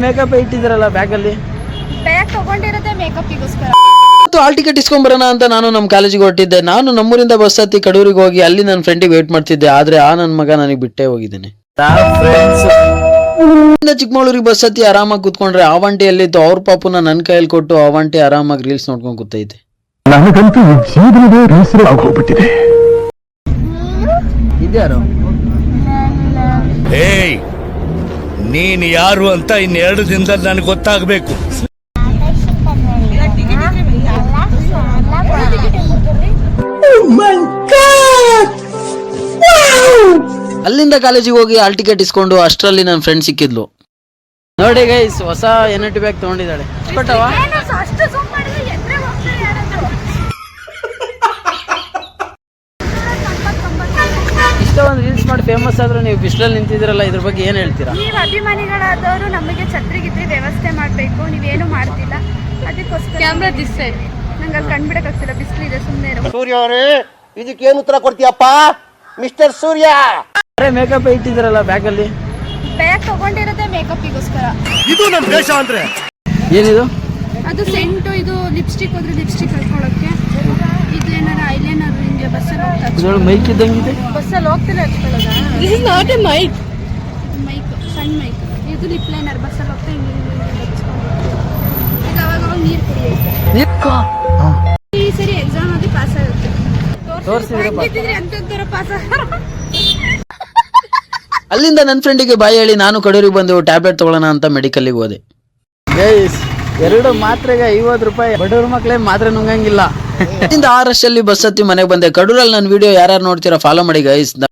Makeup ಇಟ್ಟಿದ್ರಲ್ಲ ಬ್ಯಾಗಲ್ಲಿ bag ತಗೊಂಡಿರೋದೇ ಮೇಕಪ್ಪಿಗೋಸ್ಕರ. Hall ticket ಇಸ್ಕೊಂಬರೋಣ ಅಂತ ನಾನು ನಮ್ಮ ಕಾಲೇಜಿಗೆ ಹೊರಟಿದ್ದೆ. ನಾನು ನಮ್ಮೂರಿಂದ ಬಸ್ ಹತ್ತಿ ಕಡೂರಿಗೆ ಹೋಗಿ ಅಲ್ಲಿ ನನ್ನ ಫ್ರೆಂಡಿಗೆ ವೇಟ್ ಮಾಡ್ತಿದ್ದೆ. ಆದ್ರೆ ನನ್ನ ಮಗ ನನಗೆ ಬಿಟ್ಟೇ ಹೋಗಿದ್ದೇನೆ. ಚಿಕ್ಕಮಗಳೂರಿಗೆ ಬಸ್ ಹತ್ತಿ ಆರಾಮಾಗಿ ಕೂತ್ಕೊಂಡ್ರೆ ಆವಂಟಿ ಎಲ್ಲಿತ್ತು ಅವ್ರ ಪಾಪುನ ನನ್ನ ಕೈಯಲ್ಲಿ ಕೊಟ್ಟು ಆವಂಟಿ ಆರಾಮಾಗಿ ರೀಲ್ಸ್ ನೋಡ್ಕೊಂಡು ಕೂತೈತೆ. ನನಗಂತೂ ಜೀವನವೇ ಬೇಸರ ಆಗೋಗ್ಬಿಟ್ಟಿದೆ. ಇದ್ಯಾರು? ಏಯ್, ನೀನ್ ಯಾರು ಅಂತ ಇನ್ನೆರಡು ದಿನದಲ್ಲಿ ನನಗೆ ಗೊತ್ತಾಗಬೇಕು. ಅಲ್ಲಿಂದ ಕಾಲೇಜಿಗೆ ಹೋಗಿ ಹಾಲ್ ಟಿಕೆಟ್ ಇಸ್ಕೊಂಡು ಅಷ್ಟರಲ್ಲಿ ನನ್ನ ಫ್ರೆಂಡ್ ಸಿಕ್ಕಿದ್ಲು. ನೋಡಿ ಗೈಸ್, ಹೊಸ NIT ಬ್ಯಾಗ್ ತಗೊಂಡಿದ್ದಾಳೆ. ಇಷ್ಟೊಂದು ರೀಲ್ಸ್ ಮಾಡಿ ಫೇಮಸ್ ಆದ್ರೂ ನೀವು ಬಿಸಿಲಲ್ಲಿ ನಿಂತಿದ್ದೀರಲ್ಲ, ಇದ್ರ ಬಗ್ಗೆ ಏನ್ ಹೇಳ್ತೀರಾ? ನೀವು ಅಭಿಮಾನಿಗಳಾದವರು ನಮಗೆ ಛತ್ರಿ ಗಿತ್ರಿ ವ್ಯವಸ್ಥೆ ಮಾಡಬೇಕು, ನೀವೇನು ಮಾಡ್ತಿಲ್ಲ. ಅದಕ್ಕೋಸ್ಕರ ಕ್ಯಾಮ್ರಾ ದಿಸ್ ಸೈಡ್ ನಂಗೆ ಅಲ್ಲಿ ಕಂಡ್ಬಿಡಕ್ಕಾಗ್ತಿಲ್ಲ, ಬಿಸಿಲಿದೆ, ಸುಮ್ಮನೆ ಇರೋ. ಸೂರ್ಯ ಅವರೇ, ಇದಕ್ಕೇನು ಉತ್ತರ ಕೊಡ್ತೀಯಪ್ಪ ಮಿಸ್ಟರ್ ಸೂರ್ಯ? ಮೇಕಪ್ ಇಟ್ಟಿದ್ರಲ್ಲ ಬ್ಯಾಗಲ್ಲಿ ಬ್ಯಾಗ್ ತಗೊಂಡಿರೋದೇ ಮೇಕಪ್ಪಿಗೋಸ್ಕರ. ಇದು ನಮ್ಮ ದೇಶ ಅಂದ್ರೆ ಏನಿದು? ಅದು ಸೆಂಟು, ಇದು ಲಿಪ್ಸ್ಟಿಕ್ ಹೋದ್ರೆ ಲಿಪ್ಸ್ಟಿಕ್ ಹಚ್ಕೊಳ್ಳೋಕ್ಕೆ, ಇದು ಏನಾರ ಐಲೈನರ್ ಹಿಂಗೆ ಬಸ್ಸಲ್ಲಿ ಹೋಗ್ತಾ ಇದ್ರೊಳಗೆ ಮೈಕ್ ಇದ್ದಂಗಿದೆ. ಬಸ್ಸಲ್ಲಿ ಹೋಗ್ತಿಲ್ಲ ಹಚ್ಕೊಳ್ಳೋದಾ? This is not a mic. Mic, ಸಣ್ಣ ಮೈಕ್. ಇದು ಲಿಪ್ ಲೈನರ್, ಬಸ್ಸಲ್ಲಿ ಹೋಗ್ತಾ ಹಿಂಗೆ ಹಚ್ಕೊಂಡು ಈಗ ಅವಾಗ ನೀರು ಕುಡಿಯುತ್ತೆ. ಈ ಸರಿ ಎಕ್ಸಾಮ್ ಆಗಿ ಪಾಸ್ ಆಗುತ್ತೆ. ತೋರಿಸಿದ್ರೆ ಅಂತಂತರ ಪಾಸ್ ಅಲ್ಲಿಂದ ನನ್ನ ಫ್ರೆಂಡಿಗೆ ಬಾಯಿ ಹೇಳಿ ನಾನು ಕಡೂರಿಗೆ ಬಂದು ಟ್ಯಾಬ್ಲೆಟ್ ತಗೊಳ್ಳೋಣ ಅಂತ ಮೆಡಿಕಲ್ಗೆ ಹೋದೆ. ಗೈಸ್, 2 ಮಾತ್ರೆಗೆ 50 ರೂಪಾಯಿ. ಬಡವ್ರ ಮಕ್ಕಳೇ ಮಾತ್ರೆ ನುಂಗಂಗಿಲ್ಲ. ಅಲ್ಲಿಂದ 6 ಬಸ್ ಹತ್ತಿ ಮನೆಗೆ ಬಂದೆ. ಕಡೂರಲ್ಲಿ ನನ್ನ ವಿಡಿಯೋ ಯಾರು ನೋಡ್ತೀರಾ ಫಾಲೋ ಮಾಡಿ ಗೈಸ್.